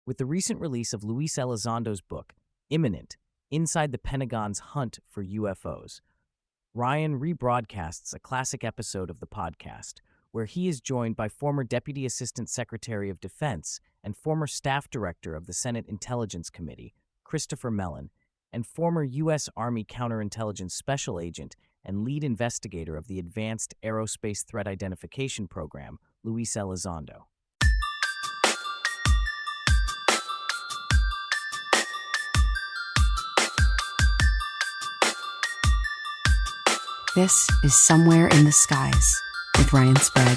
With the recent release of Luis Elizondo's book, Imminent, Inside the Pentagon's Hunt for UFOs, Ryan rebroadcasts a classic episode of the podcast, where he is joined by former Deputy Assistant Secretary of Defense and former Staff Director of the Senate Intelligence Committee, Christopher Mellon, and former U.S. Army Counterintelligence Special Agent and lead investigator of the Advanced Aerospace Threat Identification Program, Luis Elizondo. This is Somewhere in the Skies with Ryan Sprague.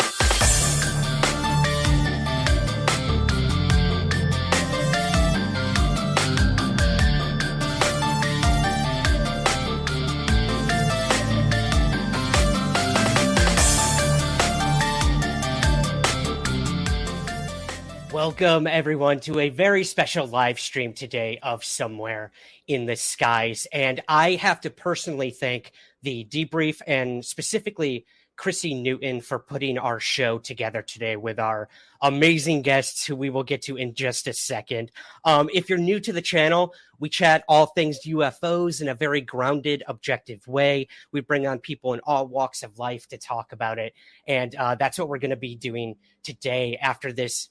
Welcome, everyone, to a very special live stream today of Somewhere in the Skies. And I have to personally thank the Debrief and specifically Chrissy Newton for putting our show together today with our amazing guests who we will get to in just a second. If you're new to the channel, we chat all things UFOs in a very grounded, objective way. We bring on people in all walks of life to talk about it. And that's what we're going to be doing today after this,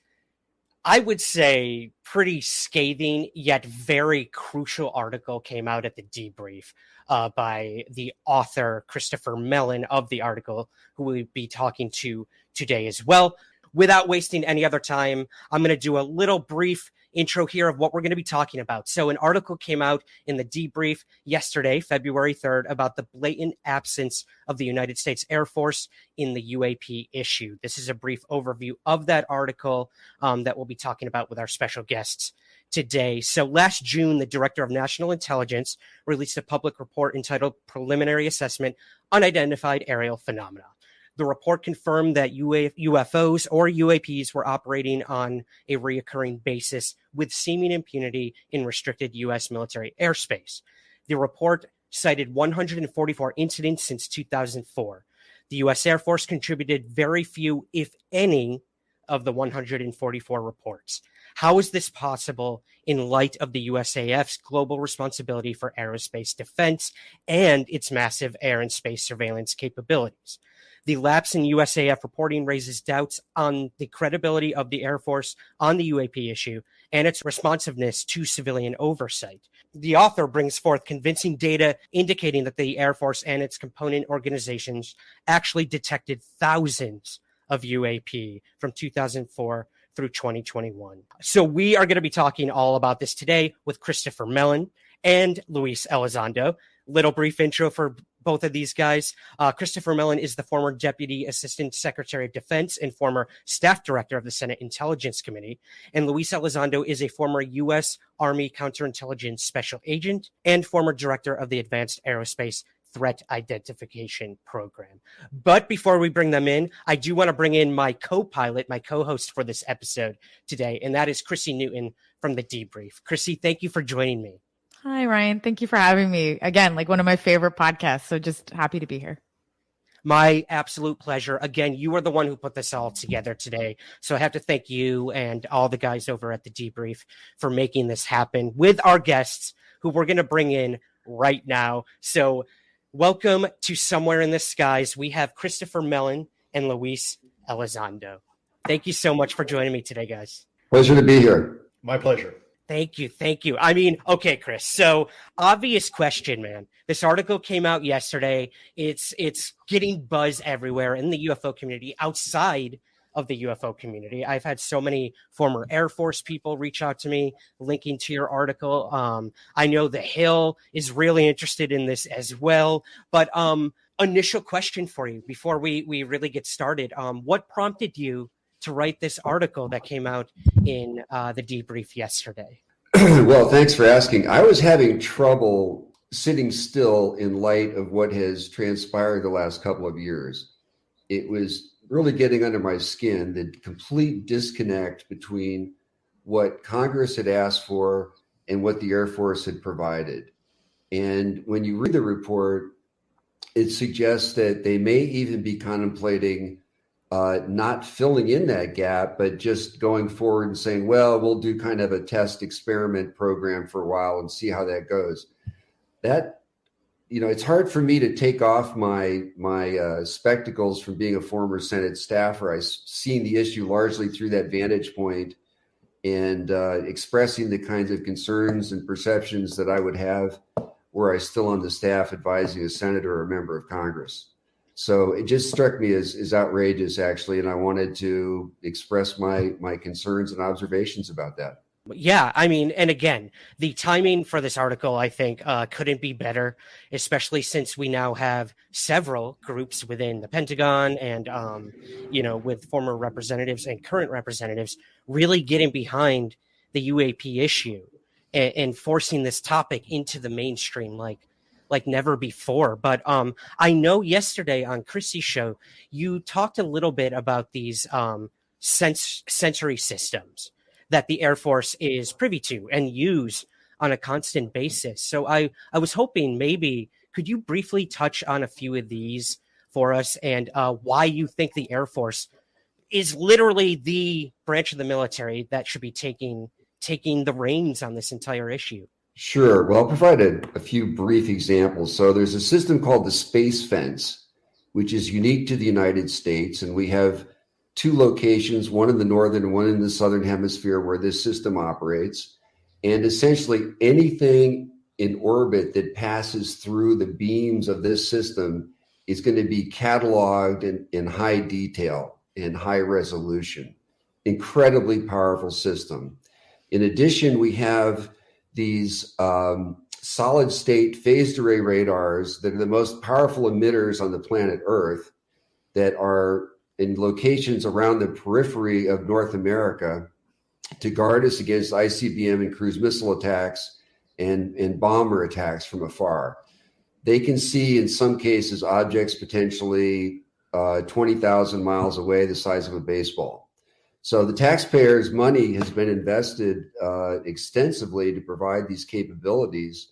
I would say, pretty scathing yet very crucial article came out at the Debrief by the author, Christopher Mellon, of the article, who we'll be talking to today as well. Without wasting any other time, I'm going to do a little brief intro here of what we're going to be talking about. So an article came out in the Debrief yesterday, February 3rd, about the blatant absence of the United States Air Force in the UAP issue. This is a brief overview of that article that we'll be talking about with our special guests today. So last June, the Director of National Intelligence released a public report entitled Preliminary Assessment Unidentified Aerial Phenomena. The report confirmed that UFOs or UAPs were operating on a reoccurring basis with seeming impunity in restricted U.S. military airspace. The report cited 144 incidents since 2004. The U.S. Air Force contributed very few, if any, of the 144 reports. How is this possible in light of the USAF's global responsibility for aerospace defense and its massive air and space surveillance capabilities? The lapse in USAF reporting raises doubts on the credibility of the Air Force on the UAP issue and its responsiveness to civilian oversight. The author brings forth convincing data indicating that the Air Force and its component organizations actually detected thousands of UAP from 2004 through 2021. So we are going to be talking all about this today with Christopher Mellon and Luis Elizondo. Little brief intro for both of these guys. Christopher Mellon is the former Deputy Assistant Secretary of Defense and former Staff Director of the Senate Intelligence Committee. And Luis Elizondo is a former U.S. Army Counterintelligence Special Agent and former Director of the Advanced Aerospace Threat Identification Program. But before we bring them in, I do want to bring in my co-pilot, my co-host for this episode today, and that is Chrissy Newton from the Debrief. Chrissy, thank you for joining me. Hi, Ryan. Thank you for having me. Again, like one of my favorite podcasts. So just happy to be here. My absolute pleasure. Again, you are the one who put this all together today. So I have to thank you and all the guys over at the Debrief for making this happen with our guests who we're going to bring in right now. So welcome to Somewhere in the Skies. We have Christopher Mellon and Luis Elizondo. Thank you so much for joining me today, guys. Pleasure to be here. My pleasure. Thank you. Thank you. I mean, okay, Chris. So obvious question, man. This article came out yesterday. It's getting buzz everywhere in the UFO community, outside of the UFO community. I've had so many former Air Force people reach out to me linking to your article. I know The Hill is really interested in this as well. But initial question for you before we really get started. What prompted you to write this article that came out in the Debrief yesterday? Well, thanks for asking. I was having trouble sitting still in light of what has transpired the last couple of years. It was really getting under my skin, the complete disconnect between what Congress had asked for and what the Air Force had provided. And when you read the report, it suggests that they may even be contemplating not filling in that gap, but just going forward and saying, well, we'll do kind of a test experiment program for a while and see how that goes. That, it's hard for me to take off my spectacles from being a former Senate staffer. I've seen the issue largely through that vantage point, and expressing the kinds of concerns and perceptions that I would have were I still on the staff advising a senator or a member of Congress. So it just struck me as outrageous, actually, and I wanted to express my concerns and observations about that. Yeah, I mean, and again, the timing for this article, I think, couldn't be better, especially since we now have several groups within the Pentagon and, with former representatives and current representatives really getting behind the UAP issue and forcing this topic into the mainstream like never before. But I know yesterday on Chrissy's show, you talked a little bit about these sensory systems that the Air Force is privy to and use on a constant basis. So I was hoping maybe could you briefly touch on a few of these for us and why you think the Air Force is literally the branch of the military that should be taking the reins on this entire issue? Sure. Well, I'll provide a few brief examples. So there's a system called the Space Fence, which is unique to the United States, and we have two locations, one in the northern and one in the southern hemisphere, where this system operates. And essentially anything in orbit that passes through the beams of this system is going to be cataloged in high detail and high resolution. Incredibly powerful system. In addition, we have these solid state phased array radars that are the most powerful emitters on the planet Earth, that are in locations around the periphery of North America to guard us against ICBM and cruise missile attacks and bomber attacks from afar. They can see, in some cases, objects potentially 20,000 miles away, the size of a baseball. So the taxpayers' money has been invested extensively to provide these capabilities.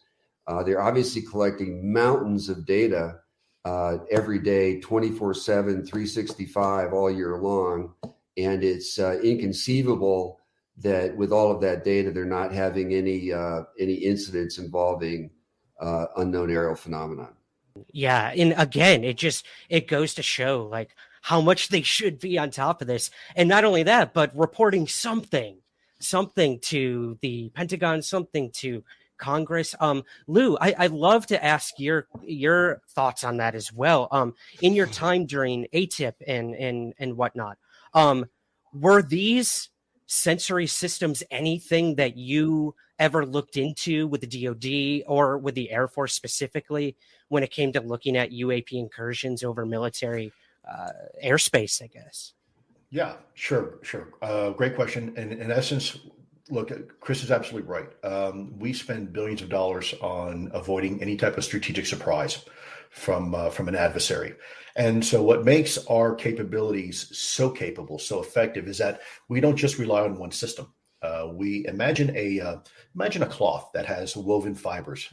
They're obviously collecting mountains of data every day, 24/7, 365, all year long. And it's inconceivable that with all of that data, they're not having any incidents involving unknown aerial phenomenon. Yeah, and again, it goes to show like how much they should be on top of this. And not only that, but reporting something to the Pentagon, something to Congress. Lou, I'd love to ask your thoughts on that as well. In your time during ATIP and whatnot, were these sensory systems anything that you ever looked into with the DoD or with the Air Force specifically when it came to looking at UAP incursions over military airspace, I guess? Yeah, sure. Great question. And in essence, look, Chris is absolutely right. We spend billions of dollars on avoiding any type of strategic surprise from an adversary. And so what makes our capabilities so capable, so effective, is that we don't just rely on one system. We imagine a cloth that has woven fibers.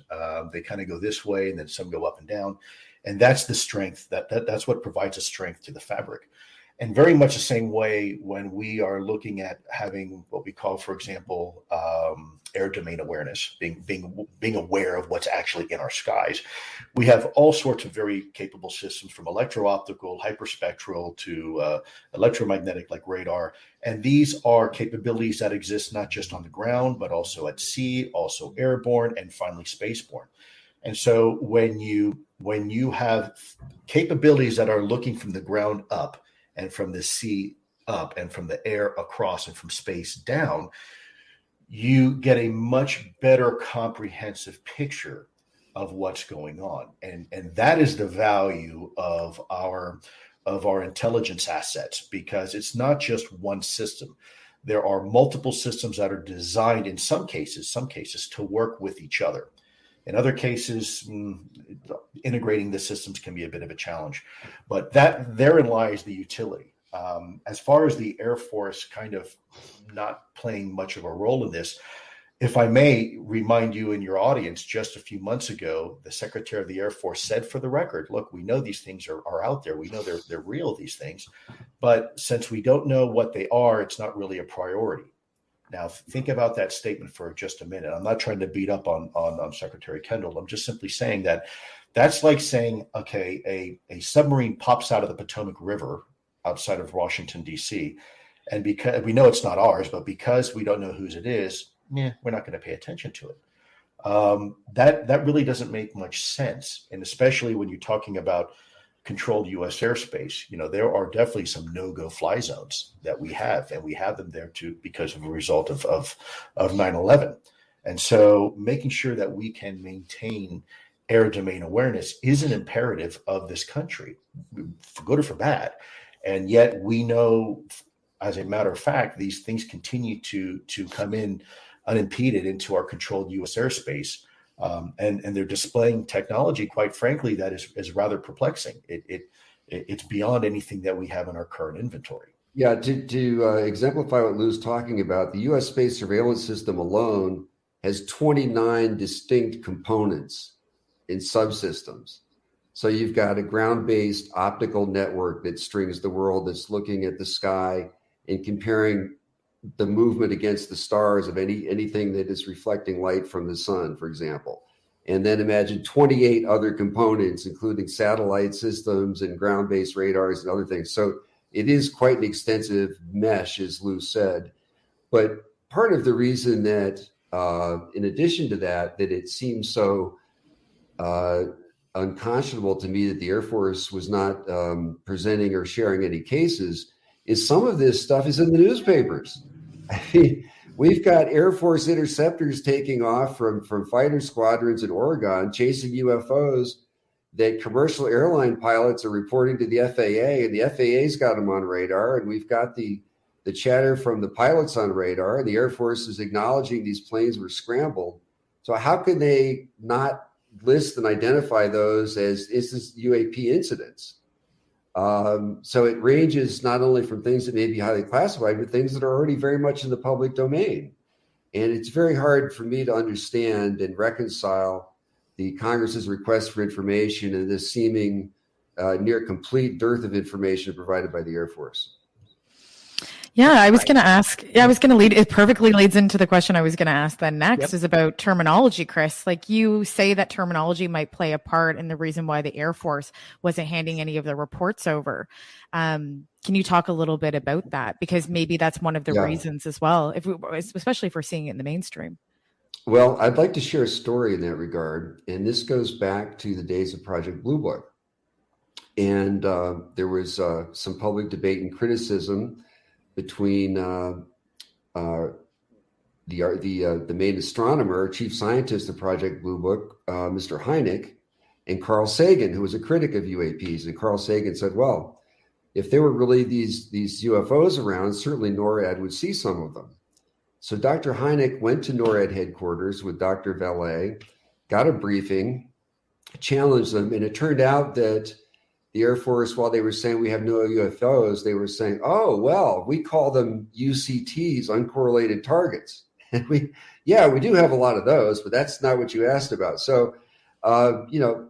They kind of go this way, and then some go up and down. And that's the strength, that's what provides a strength to the fabric. And very much the same way when we are looking at having what we call, for example, air domain awareness, being aware of what's actually in our skies. We have all sorts of very capable systems, from electro-optical, hyperspectral to electromagnetic like radar. And these are capabilities that exist not just on the ground, but also at sea, also airborne, and finally spaceborne. And so when you have capabilities that are looking from the ground up, and from the sea up, and from the air across, and from space down, you get a much better comprehensive picture of what's going on. And that is the value of our intelligence assets, because it's not just one system. There are multiple systems that are designed in some cases to work with each other. In other cases, integrating the systems can be a bit of a challenge, but therein lies the utility. As far as the Air Force kind of not playing much of a role in this, If I may remind you and your audience, just a few months ago, the Secretary of the Air Force said, for the record, look, we know these things are out there. We know they're real, these things. But since we don't know what they are, it's not really a priority. Now, think about that statement for just a minute. I'm not trying to beat up on Secretary Kendall. I'm just simply saying that that's like saying, okay, a submarine pops out of the Potomac River outside of Washington, D.C., and because we know it's not ours, but because we don't know whose it is, we're not going to pay attention to it. That really doesn't make much sense. And especially when you're talking about controlled U.S. airspace, there are definitely some no-go fly zones that we have, and we have them there too because of a result of 9/11. And so making sure that we can maintain air domain awareness is an imperative of this country, for good or for bad. And yet we know, as a matter of fact, these things continue to come in unimpeded into our controlled U.S. airspace. And they're displaying technology, quite frankly, that is rather perplexing. It's beyond anything that we have in our current inventory. Yeah, to exemplify what Lou's talking about, the U.S. space surveillance system alone has 29 distinct components in subsystems. So you've got a ground-based optical network that strings the world, that's looking at the sky and comparing the movement against the stars of anything that is reflecting light from the sun, for example. And then imagine 28 other components, including satellite systems and ground-based radars and other things. So it is quite an extensive mesh, as Lou said. But part of the reason that, in addition to that it seems so unconscionable to me that the Air Force was not presenting or sharing any cases is some of this stuff is in the newspapers. I mean, we've got Air Force interceptors taking off from fighter squadrons in Oregon, chasing UFOs that commercial airline pilots are reporting to the FAA, and the FAA's got them on radar. And we've got the chatter from the pilots on radar, and the Air Force is acknowledging these planes were scrambled. So how can they not list and identify those as UAP incidents? So it ranges not only from things that may be highly classified, but things that are already very much in the public domain. And it's very hard for me to understand and reconcile the Congress's request for information and this seeming near complete dearth of information provided by the Air Force. Yeah, I was going to ask. Yeah, I was going to lead. It perfectly leads into the question I was going to ask then next is about terminology, Chris. Like you say that terminology might play a part in the reason why the Air Force wasn't handing any of the reports over. Can you talk a little bit about that? Because maybe that's one of the reasons as well, especially if we're seeing it in the mainstream. Well, I'd like to share a story in that regard. And this goes back to the days of Project Blue Book. And there was some public debate and criticism between the main astronomer, chief scientist of Project Blue Book, Mr. Hynek, and Carl Sagan, who was a critic of UAPs. And Carl Sagan said, well, if there were really these UFOs around, certainly NORAD would see some of them. So Dr. Hynek went to NORAD headquarters with Dr. Vallée, got a briefing, challenged them, and it turned out that the Air Force, while they were saying we have no UFOs, they were saying, oh, well, we call them UCTs, uncorrelated targets. And we do have a lot of those, but that's not what you asked about. So,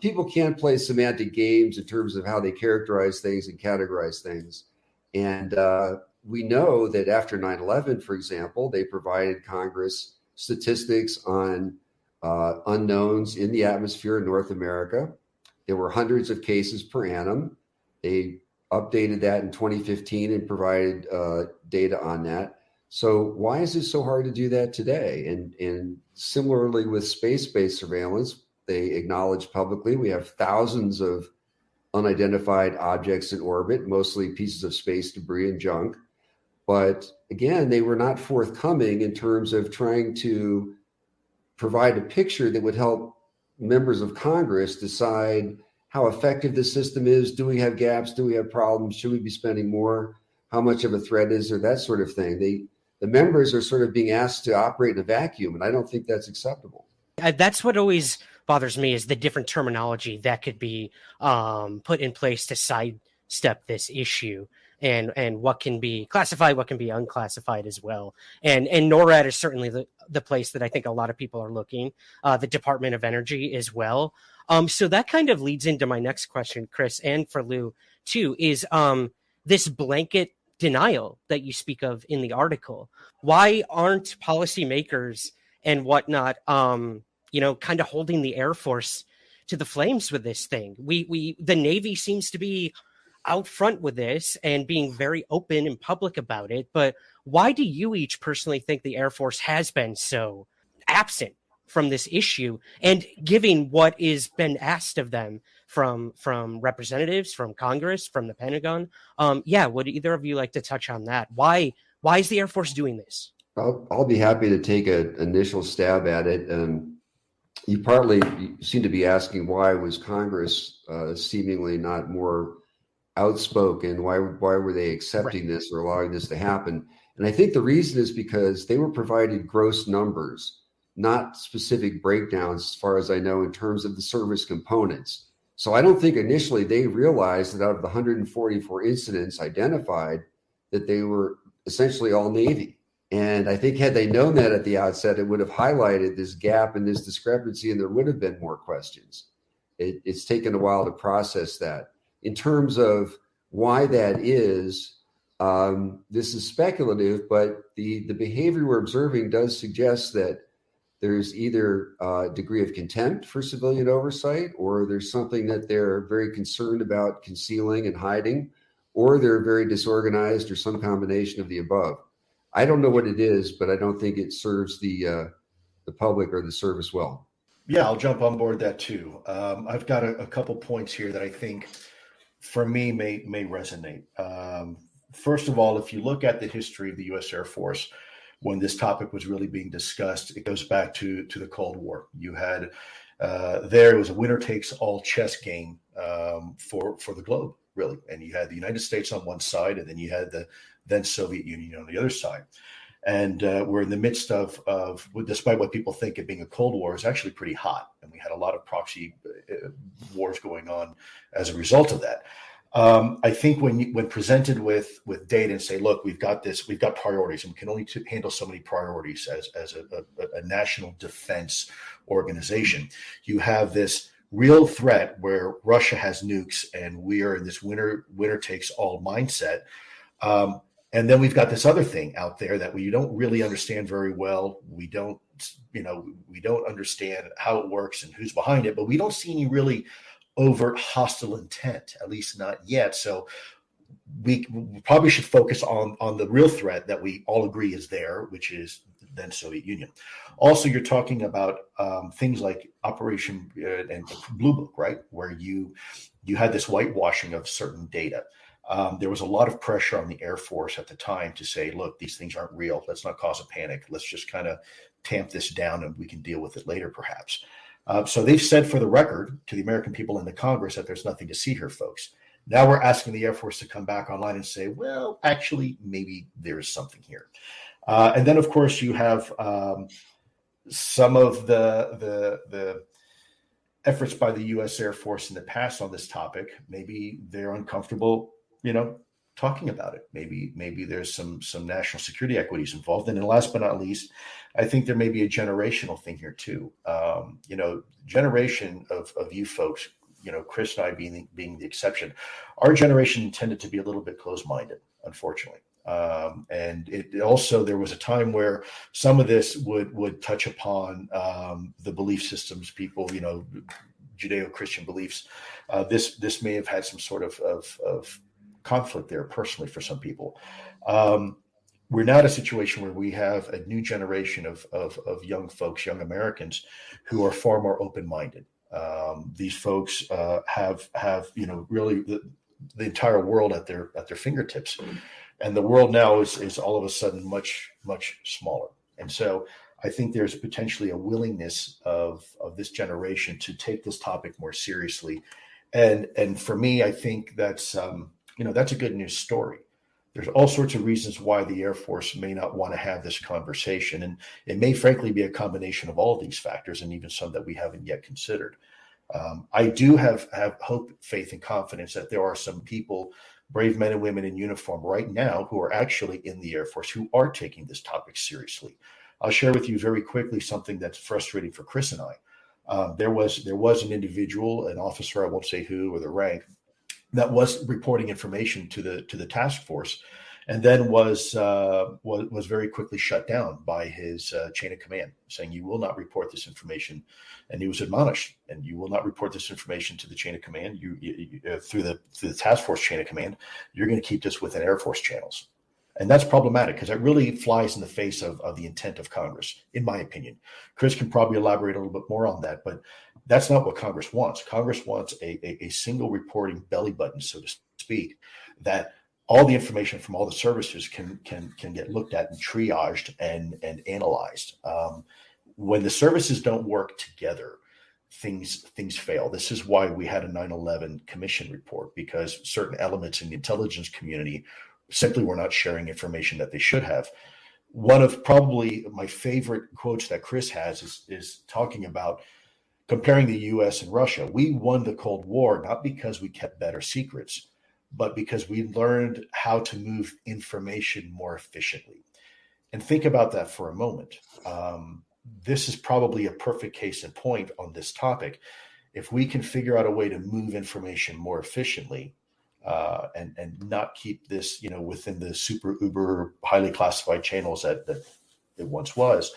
people can play semantic games in terms of how they characterize things and categorize things. And we know that after 9/11, for example, they provided Congress statistics on unknowns in the atmosphere in North America. There were hundreds of cases per annum. They updated that in 2015 and provided data on that. So why is it so hard to do that today? And similarly with space-based surveillance, they acknowledge publicly we have thousands of unidentified objects in orbit, mostly pieces of space debris and junk. But again, they were not forthcoming in terms of trying to provide a picture that would help members of Congress decide how effective the system is. Do we have gaps? Do we have problems? Should we be spending more? How much of a threat is there? That sort of thing. The members are sort of being asked to operate in a vacuum, and I don't think that's acceptable. That's what always bothers me, is the different terminology that could be put in place to sidestep this issue, and what can be classified, what can be unclassified as well. And NORAD is certainly the place that I think a lot of people are looking, the Department of Energy as well. So that kind of leads into my next question, Chris, and for Lou too, is this blanket denial that you speak of in the article. Why aren't policymakers and whatnot, kind of holding the Air Force to the flames with this thing? The Navy seems to be out front with this and being very open and public about it. But why do you each personally think the Air Force has been so absent from this issue and giving what is been asked of them from representatives, from Congress, from the Pentagon? Would either of you like to touch on that? Why is the Air Force doing this? I'll be happy to take an initial stab at it. You seem to be asking, why was Congress seemingly not more outspoken? Why were they accepting this or allowing this to happen? And I think the reason is because they were provided gross numbers, not specific breakdowns, as far as I know, in terms of the service components. So I don't think initially they realized that out of the 144 incidents identified, that they were essentially all Navy. And I think had they known that at the outset, it would have highlighted this gap and this discrepancy, and there would have been more questions. It's taken a while to process that. In terms of why that is, this is speculative, but the behavior we're observing does suggest that there's either a degree of contempt for civilian oversight, or there's something that they're very concerned about concealing and hiding, or they're very disorganized, or some combination of the above. I don't know what it is, but I don't think it serves the public or the service well. Yeah, I'll jump on board that too. I've got a couple points here that I think, for me, may resonate. First of all, if you look at the history of the U.S. Air Force, when this topic was really being discussed, it goes back to the Cold War. You had it was a winner takes all chess game for the globe, really. And you had the United States on one side, and then you had the then Soviet Union on the other side. And we're in the midst of, despite what people think of being a Cold War, is actually pretty hot. And we had a lot of proxy wars going on as a result of that. I think when presented with data and say, look, we've got priorities, and we can only handle so many priorities as a national defense organization. You have this real threat where Russia has nukes, and we are in this winner takes all mindset. And then we've got this other thing out there that we don't really understand very well. We don't understand how it works and who's behind it, but we don't see any really overt hostile intent, at least not yet. So we probably should focus on the real threat that we all agree is there, which is then Soviet Union. Also, you're talking about things like Operation and Blue Book, right, where you had this whitewashing of certain data. There was a lot of pressure on the Air Force at the time to say, look, these things aren't real. Let's not cause a panic. Let's just kind of tamp this down, and we can deal with it later, perhaps. So they've said, for the record, to the American people in the Congress, that there's nothing to see here, folks. Now we're asking the Air Force to come back online and say, well, actually, maybe there is something here. And then, of course, you have some of the efforts by the U.S. Air Force in the past on this topic. Maybe they're uncomfortable, talking about it. Maybe there's some national security equities involved. And then last but not least, I think there may be a generational thing here too. Generation of you folks, Chris and I being the exception, our generation tended to be a little bit closed-minded, unfortunately. And it also, there was a time where some of this would touch upon the belief systems, people, Judeo-Christian beliefs. This may have had some sort of conflict there personally for some people. We're now at a situation where we have a new generation of young folks, young Americans, who are far more open-minded. These folks have really the entire world at their fingertips, and the world now is all of a sudden much smaller. And so I think there's potentially a willingness of this generation to take this topic more seriously, and for me, I think that's that's a good news story. There's all sorts of reasons why the Air Force may not want to have this conversation. And it may frankly be a combination of all of these factors, and even some that we haven't yet considered. I do have hope, faith, and confidence that there are some people, brave men and women in uniform right now, who are actually in the Air Force, who are taking this topic seriously. I'll share with you very quickly something that's frustrating for Chris and I. There was an individual, an officer, I won't say who or the rank, that was reporting information to the task force, and then was very quickly shut down by his chain of command, saying, "You will not report this information," and he was admonished, "And you will not report this information to the chain of command. You through the task force chain of command. You're going to keep this within Air Force channels." And that's problematic because it really flies in the face of the intent of Congress, in my opinion. Chris can probably elaborate a little bit more on that, but that's not what Congress wants. Congress wants a single reporting belly button, so to speak, that all the information from all the services can get looked at and triaged and analyzed. When the services don't work together, things fail. This is why we had a 9/11 commission report, because certain elements in the intelligence community simply were not sharing information that they should have. One of probably my favorite quotes that Chris has is talking about comparing the US and Russia. We won the Cold War not because we kept better secrets, but because we learned how to move information more efficiently. And think about that for a moment. This is probably a perfect case in point on this topic. If we can figure out a way to move information more efficiently, and not keep this, within the super uber highly classified channels that it once was,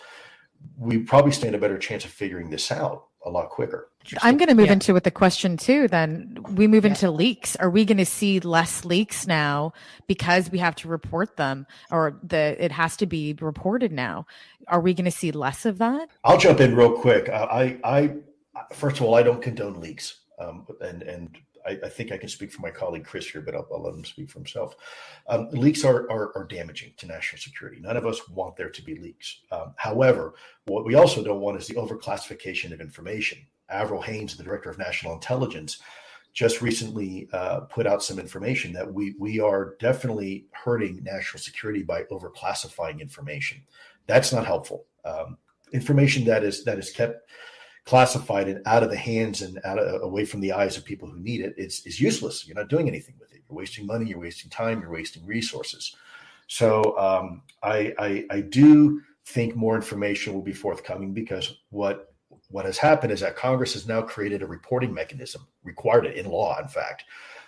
we probably stand a better chance of figuring this out a lot quicker. I'm going to move into with the question too. Then we move into leaks. Are we going to see less leaks now because we have to report them, or it has to be reported now? Are we going to see less of that? I'll jump in real quick. I first of all, I don't condone leaks, and I think I can speak for my colleague Chris here, but I'll let him speak for himself. Leaks are damaging to national security. None of us want there to be leaks. However, what we also don't want is the overclassification of information. Avril Haines, the Director of National Intelligence, just recently put out some information that we are definitely hurting national security by overclassifying information. That's not helpful. Information that is kept classified and out of the hands and away from the eyes of people who need it, is useless. You're not doing anything with it. You're wasting money. You're wasting time. You're wasting resources. So I do think more information will be forthcoming, because what has happened is that Congress has now created a reporting mechanism, required it in law, in fact,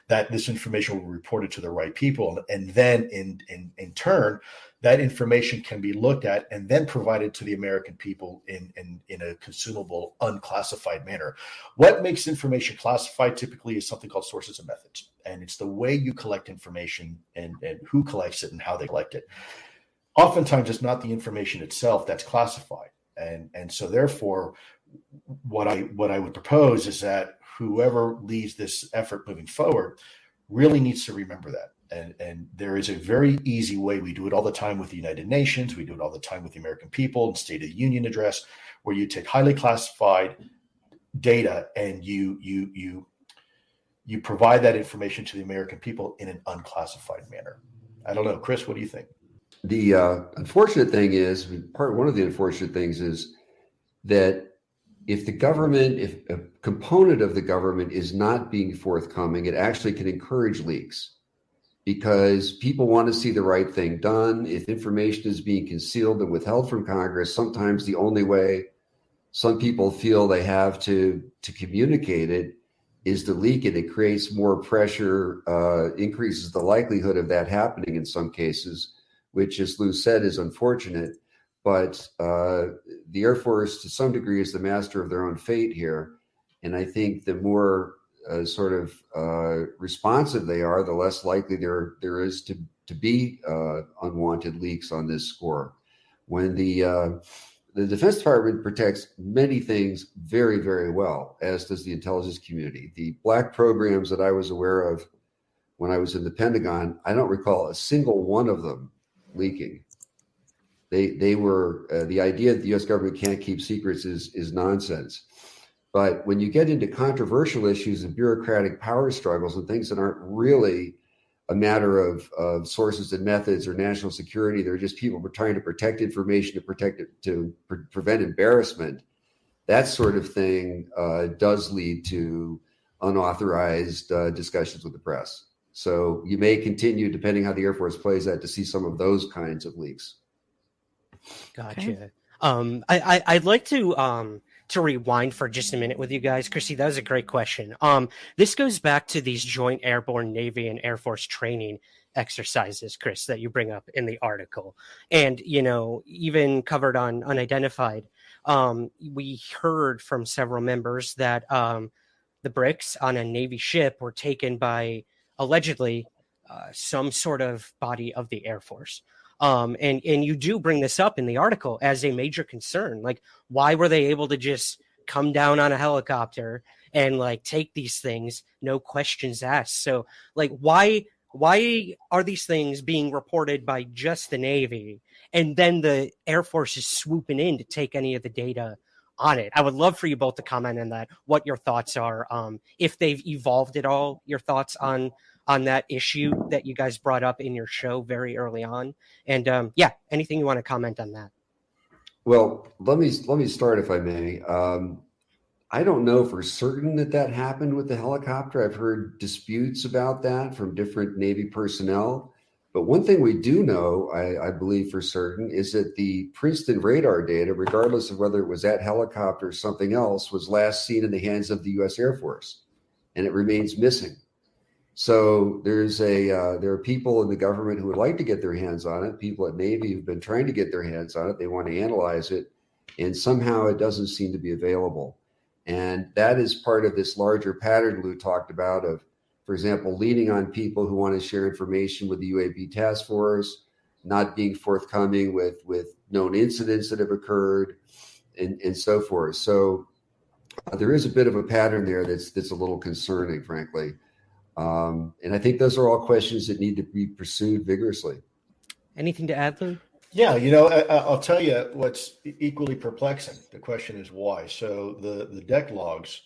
that this information will be reported to the right people, and then in turn, that information can be looked at and then provided to the American people in a consumable, unclassified manner. What makes information classified typically is something called sources and methods. And it's the way you collect information and who collects it and how they collect it. Oftentimes, it's not the information itself that's classified. And so therefore, what I would propose is that whoever leads this effort moving forward really needs to remember that. And there is a very easy way. We do it all the time with the United Nations. We do it all the time with the American people and State of the Union address, where you take highly classified data and you provide that information to the American people in an unclassified manner. I don't know, Chris, what do you think? The unfortunate thing is, one of the unfortunate things is that if a component of the government is not being forthcoming, it actually can encourage leaks, because people want to see the right thing done. If information is being concealed and withheld from Congress, sometimes the only way some people feel they have to communicate it is to leak it. It creates more pressure, increases the likelihood of that happening in some cases, which, as Lou said, is unfortunate. But the Air Force, to some degree, is the master of their own fate here. And I think the more responsive they are, the less likely there is to be unwanted leaks on this score. When the Defense Department protects many things very, very well, as does the intelligence community. The black programs that I was aware of when I was in the Pentagon, I don't recall a single one of them leaking. They were the idea that the U.S. government can't keep secrets is nonsense. But when you get into controversial issues and bureaucratic power struggles and things that aren't really a matter of sources and methods or national security, they're just people trying to protect information, to prevent embarrassment, that sort of thing does lead to unauthorized discussions with the press. So you may continue, depending how the Air Force plays that, to see some of those kinds of leaks. Gotcha. I'd like to rewind for just a minute with you guys. Chrissy, that was a great question. This goes back to these joint airborne Navy and Air Force training exercises, Chris, that you bring up in the article. And, even covered on Unidentified, we heard from several members that the bricks on a Navy ship were taken by, allegedly, some sort of body of the Air Force. And you do bring this up in the article as a major concern. Like, why were they able to just come down on a helicopter and like take these things, no questions asked? So like, why are these things being reported by just the Navy, and then the Air Force is swooping in to take any of the data on it? I would love for you both to comment on that, what your thoughts are, if they've evolved at all, your thoughts on that issue that you guys brought up in your show very early on. And anything you want to comment on that? Well, let me start, if I may. I don't know for certain that happened with the helicopter. I've heard disputes about that from different Navy personnel. But one thing we do know, I believe for certain, is that the Princeton radar data, regardless of whether it was that helicopter or something else, was last seen in the hands of the U.S. Air Force, and it remains missing. So there are people in the government who would like to get their hands on it, people at Navy who've been trying to get their hands on it. They want to analyze it, and somehow it doesn't seem to be available. And that is part of this larger pattern Lou talked about of, for example, leaning on people who want to share information with the UAP task force, not being forthcoming with known incidents that have occurred, and so forth. So there is a bit of a pattern there that's a little concerning, frankly. And I think those are all questions that need to be pursued vigorously. Anything to add, Lou? Yeah, I'll tell you what's equally perplexing. The question is why. So the deck logs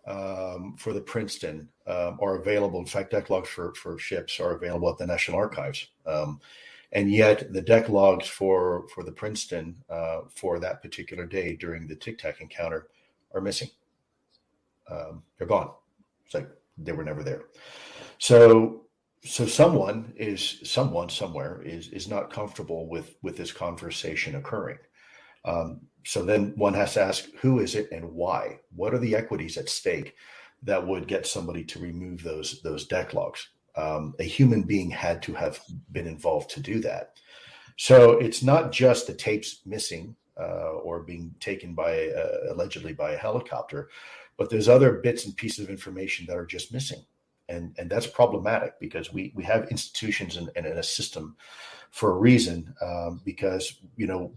for the Princeton are available. In fact, deck logs for ships are available at the National Archives. And yet the deck logs for the Princeton for that particular day during the Tic Tac encounter are missing. They're gone. It's like they were never there. So someone somewhere is not comfortable with this conversation occurring. So then one has to ask, who is it and why? What are the equities at stake that would get somebody to remove those deck logs? A human being had to have been involved to do that. So it's not just the tapes missing or being taken by allegedly by a helicopter, but there's other bits and pieces of information that are just missing. And that's problematic because we have institutions and a system for a reason, because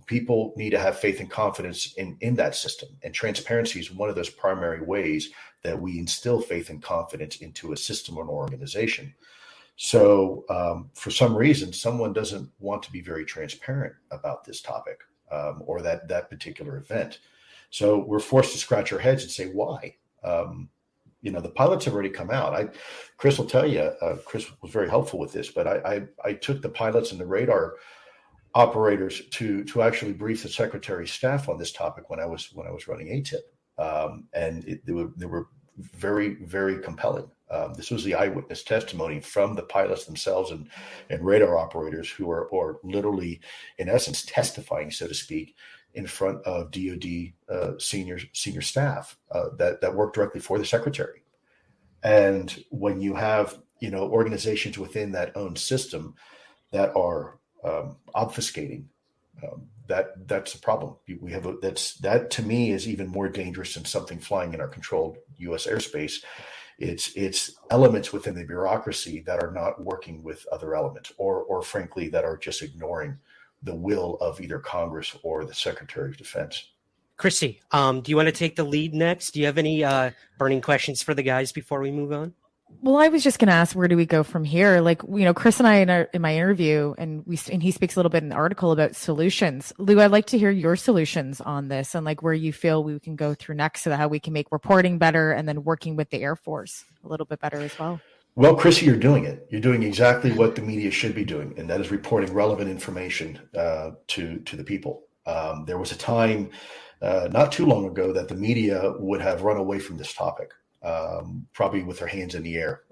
people need to have faith and confidence in that system, and transparency is one of those primary ways that we instill faith and confidence into a system or an organization. So for some reason, someone doesn't want to be very transparent about this topic or that particular event. So we're forced to scratch our heads and say, why? The pilots have already come out. Chris will tell you, Chris was very helpful with this, but I took the pilots and the radar operators to actually brief the Secretary's staff on this topic when I was running ATIP. And they were very, very compelling. This was the eyewitness testimony from the pilots themselves and radar operators who are literally, in essence, testifying, so to speak, in front of DoD senior staff that work directly for the Secretary. And when you have organizations within that own system that are obfuscating, that's a problem. We have that to me is even more dangerous than something flying in our controlled U.S. airspace. It's elements within the bureaucracy that are not working with other elements, or frankly, that are just ignoring the will of either Congress or the Secretary of Defense. Chrissy, do you want to take the lead next? Do you have any burning questions for the guys before we move on? Well, I was just going to ask, where do we go from here? Like, Chris and I in my interview, and he speaks a little bit in the article about solutions. Lou, I'd like to hear your solutions on this and like where you feel we can go through next, so that how we can make reporting better and then working with the Air Force a little bit better as well. Well, Chrissy, you're doing it. You're doing exactly what the media should be doing, and that is reporting relevant information to the people. There was a time not too long ago that the media would have run away from this topic, probably with their hands in the air,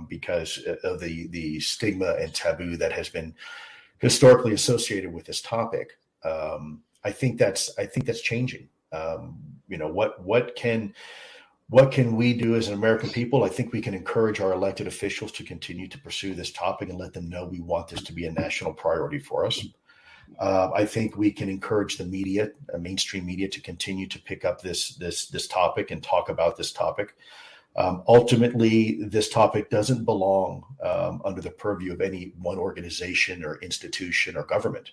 because of the stigma and taboo that has been historically associated with this topic. I think that's changing. What can we do as an American people? I think we can encourage our elected officials to continue to pursue this topic and let them know we want this to be a national priority for us. I think we can encourage the media, mainstream media, to continue to pick up this topic and talk about this topic. Ultimately, this topic doesn't belong under the purview of any one organization or institution or government.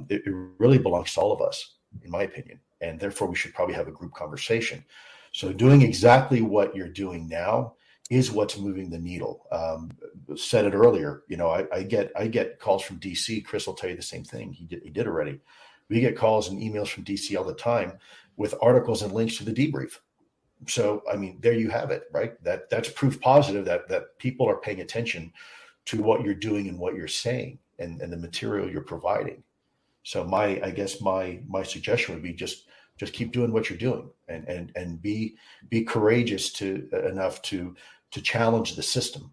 It really belongs to all of us, in my opinion, and therefore we should probably have a group conversation. So doing exactly what you're doing now is what's moving the needle. Said it earlier, I get calls from DC. Chris will tell you the same thing. He did already. We get calls and emails from DC all the time with articles and links to the debrief. So, I mean, there you have it, right? That's proof positive that people are paying attention to what you're doing and what you're saying and the material you're providing. So I guess my suggestion would be just keep doing what you're doing and be courageous enough to challenge the system.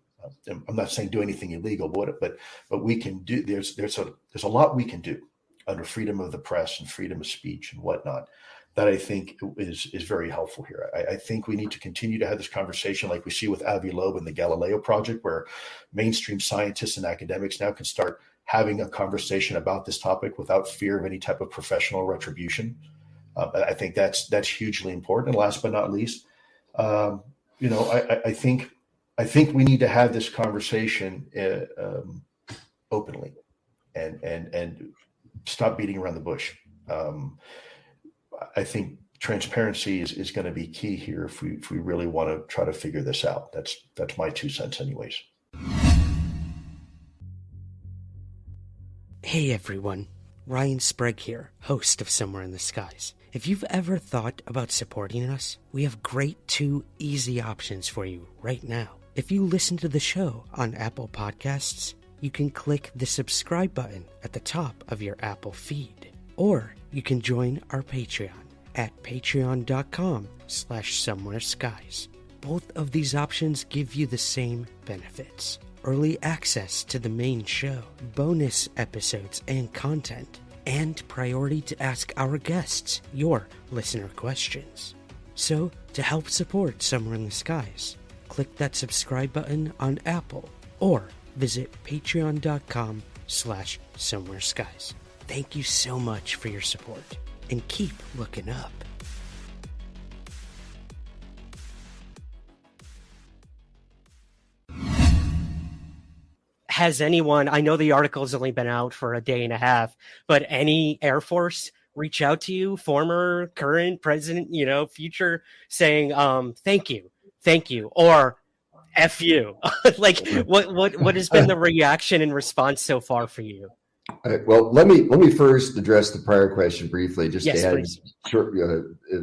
I'm not saying do anything illegal, but we can do. There's a lot we can do under freedom of the press and freedom of speech and whatnot that I think is very helpful here. I think we need to continue to have this conversation like we see with Avi Loeb and the Galileo Project, where mainstream scientists and academics now can start having a conversation about this topic without fear of any type of professional retribution. I think that's hugely important. And last but not least, I think we need to have this conversation openly and stop beating around the bush. I think transparency is going to be key here if we really want to try to figure this out. That's my 2 cents anyways. Hey everyone, Ryan Sprague here, host of Somewhere in the Skies. If you've ever thought about supporting us, we have great 2 easy options for you right now. If you listen to the show on Apple Podcasts, you can click the subscribe button at the top of your Apple feed. Or you can join our Patreon at patreon.com/somewhereskies. Both of these options give you the same benefits. Early access to the main show, bonus episodes and content, and priority to ask our guests your listener questions. So, to help support Somewhere in the Skies, click that subscribe button on Apple or visit patreon.com/somewhereskies. Thank you so much for your support and keep looking up. Has anyone, I know the article has only been out for a day and a half, but any Air Force reach out to you, former, current, present, future, saying, thank you, or F you? Like, what has been the reaction and response so far for you? Well, let me first address the prior question briefly, just to add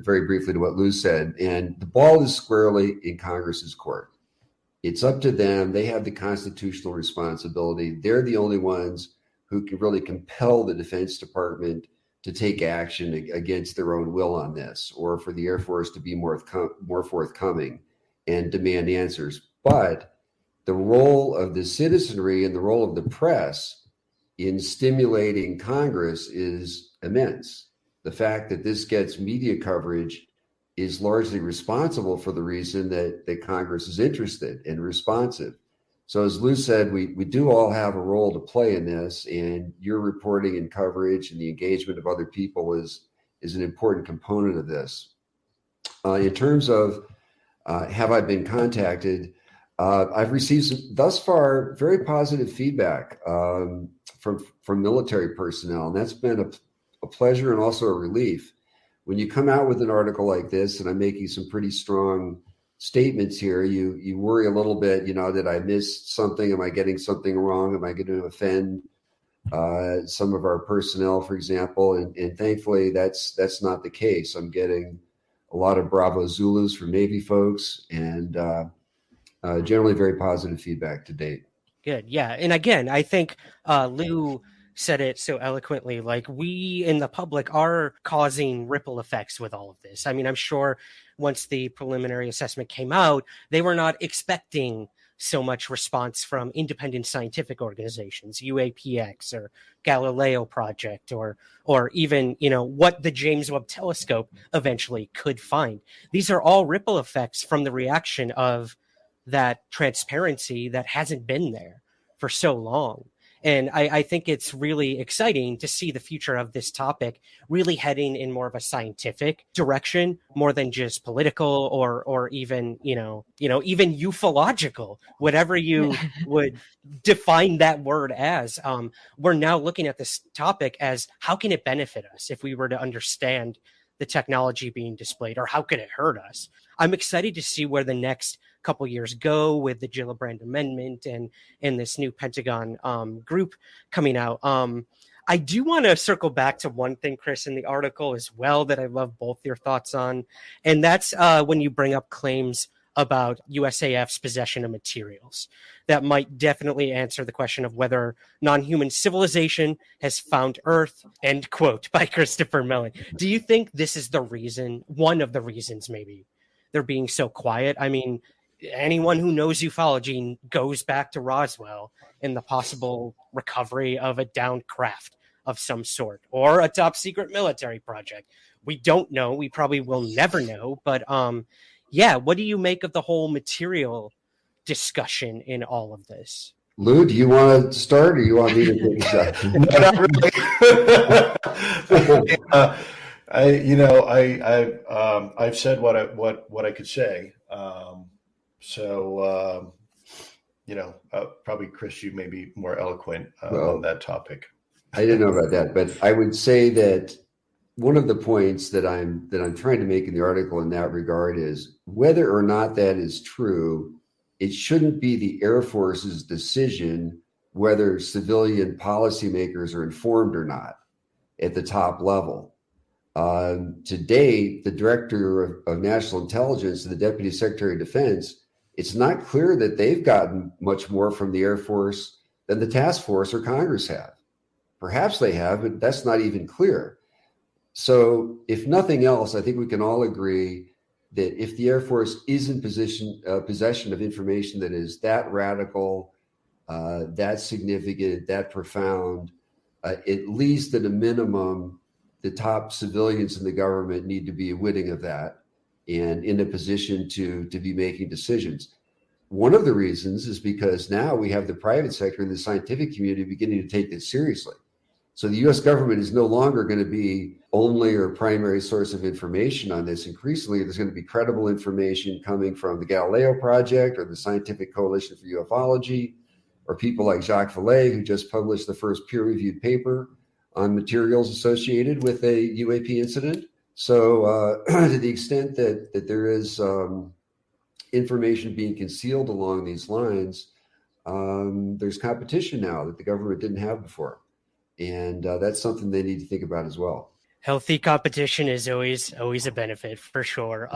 very briefly to what Lou said. And the ball is squarely in Congress's court. It's up to them. They have the constitutional responsibility. They're the only ones who can really compel the Defense Department to take action against their own will on this, or for the Air Force to be more forthcoming and demand answers. But the role of the citizenry and the role of the press in stimulating Congress is immense. The fact that this gets media coverage is largely responsible for the reason that Congress is interested and responsive. So as Lou said, we do all have a role to play in this, and your reporting and coverage and the engagement of other people is an important component of this. In terms of have I been contacted, I've received thus far very positive feedback from military personnel, and that's been a pleasure and also a relief. When you come out with an article like this, and I'm making some pretty strong statements here, you worry a little bit, that I missed something. Am I getting something wrong? Am I going to offend some of our personnel, for example? And thankfully, that's not the case. I'm getting a lot of Bravo Zulus from Navy folks, and generally very positive feedback to date. Good. Yeah. And again, I think Lou said it so eloquently, like we in the public are causing ripple effects with all of this. I mean, I'm sure once the preliminary assessment came out, they were not expecting so much response from independent scientific organizations, UAPX or Galileo Project, or even, what the James Webb Telescope eventually could find. These are all ripple effects from the reaction of that transparency that hasn't been there for so long. And I think it's really exciting to see the future of this topic really heading in more of a scientific direction, more than just political or even, even ufological, whatever you would define that word as. We're now looking at this topic as, how can it benefit us if we were to understand the technology being displayed, or how could it hurt us? I'm excited to see where the next couple years go with the Gillibrand Amendment and this new Pentagon group coming out. I do want to circle back to one thing, Chris, in the article as well that I love both your thoughts on, and that's when you bring up claims about USAF's possession of materials that might definitely answer the question of whether non-human civilization has found Earth, end quote, by Christopher Mellon. Do you think this is the reason, one of the reasons maybe, they're being so quiet? I mean, anyone who knows ufology goes back to Roswell and the possible recovery of a downed craft of some sort, or a top secret military project. We don't know. We probably will never know. But yeah, what do you make of the whole material discussion in all of this? Lou, do you want to start, or you want me to take a shot? No, not really. I've said what I could say. Probably Chris, you may be more eloquent on that topic. I didn't know about that, but I would say that one of the points that I'm trying to make in the article in that regard is, whether or not that is true, it shouldn't be the Air Force's decision whether civilian policymakers are informed or not at the top level. To date, the Director of National Intelligence and the Deputy Secretary of Defense, it's not clear that they've gotten much more from the Air Force than the task force or Congress have. Perhaps they have, but that's not even clear. So if nothing else, I think we can all agree that if the Air Force is in possession of information that is that radical, that significant, that profound, at least at a minimum, the top civilians in the government need to be witting of that and in a position to be making decisions. One of the reasons is because now we have the private sector and the scientific community beginning to take this seriously. So the U.S. government is no longer going to be only or primary source of information on this. Increasingly, there's going to be credible information coming from the Galileo Project or the Scientific Coalition for Ufology, or people like Jacques Vallée, who just published the first peer-reviewed paper on materials associated with a UAP incident. So to the extent that there is information being concealed along these lines, there's competition now that the government didn't have before. And that's something they need to think about as well. Healthy competition is always a benefit, for sure.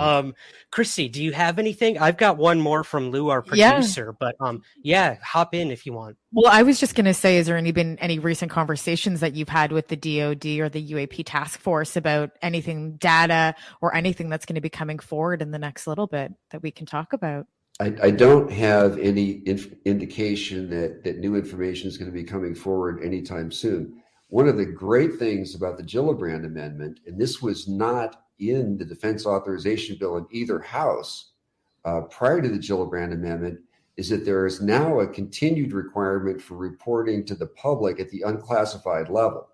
Chrissy, do you have anything? I've got one more from Lou, our producer, but hop in if you want. Well, I was just going to say, has there been any recent conversations that you've had with the DoD or the UAP task force about anything data or anything that's going to be coming forward in the next little bit that we can talk about? I don't have any indication that new information is going to be coming forward anytime soon. One of the great things about the Gillibrand Amendment, and this was not in the Defense Authorization Bill in either house prior to the Gillibrand Amendment, is that there is now a continued requirement for reporting to the public at the unclassified level.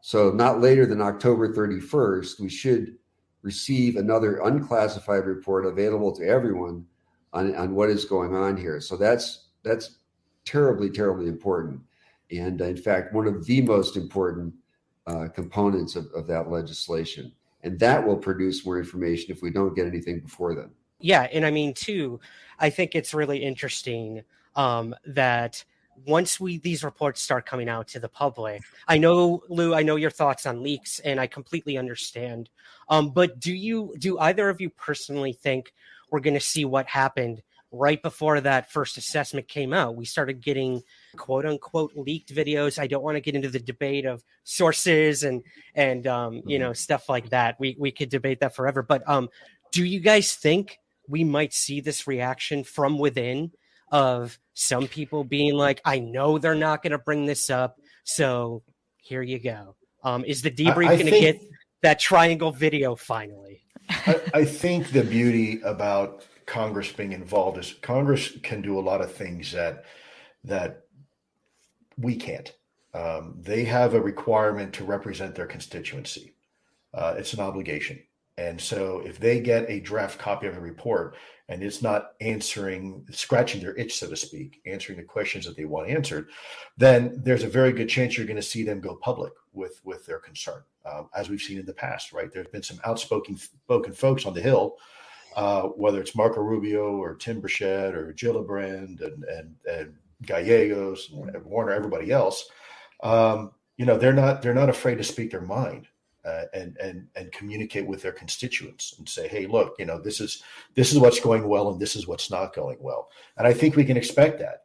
So not later than October 31st, we should receive another unclassified report available to everyone on what is going on here. So that's terribly, terribly important. And in fact, one of the most important components of that legislation. And that will produce more information if we don't get anything before then. Yeah. And I mean, too, I think it's really interesting that once these reports start coming out to the public, I know, Lou, I know your thoughts on leaks, and I completely understand. But do either of you personally think we're going to see what happened right before that first assessment came out? We started getting quote unquote leaked videos. I don't want to get into the debate of sources and stuff like that. We could debate that forever. But do you guys think we might see this reaction from within of some people being like, I know they're not going to bring this up, so here you go. Is the debrief going to get that triangle video finally? I think the beauty about Congress being involved is Congress can do a lot of things that we can't. They have a requirement to represent their constituency. It's an obligation. And so if they get a draft copy of a report and it's not scratching their itch, so to speak, answering the questions that they want answered, then there's a very good chance you're going to see them go public with their concern, as we've seen in the past, right? There's been some outspoken folks on the Hill, whether it's Marco Rubio or Tim Burchett or Gillibrand and Gallegos and Warner, everybody else. They're not afraid to speak their mind. And communicate with their constituents and say, hey, look, this is what's going well and this is what's not going well. And I think we can expect that.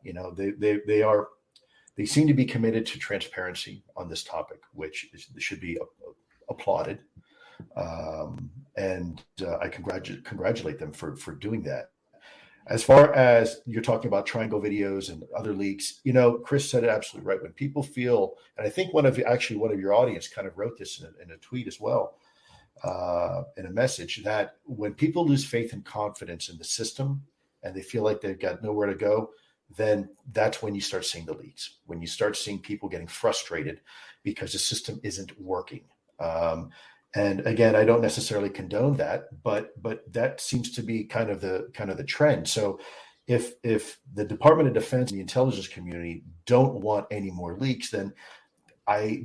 They seem to be committed to transparency on this topic, which should be applauded. And I congratulate them for doing that. As far as you're talking about triangle videos and other leaks, Chris said it absolutely right. When people feel, and I think one of your audience kind of wrote this in a tweet as well, in a message, that when people lose faith and confidence in the system and they feel like they've got nowhere to go, then that's when you start seeing the leaks, when you start seeing people getting frustrated because the system isn't working. And again, I don't necessarily condone that, but that seems to be kind of the trend. So if the Department of Defense and the intelligence community don't want any more leaks, then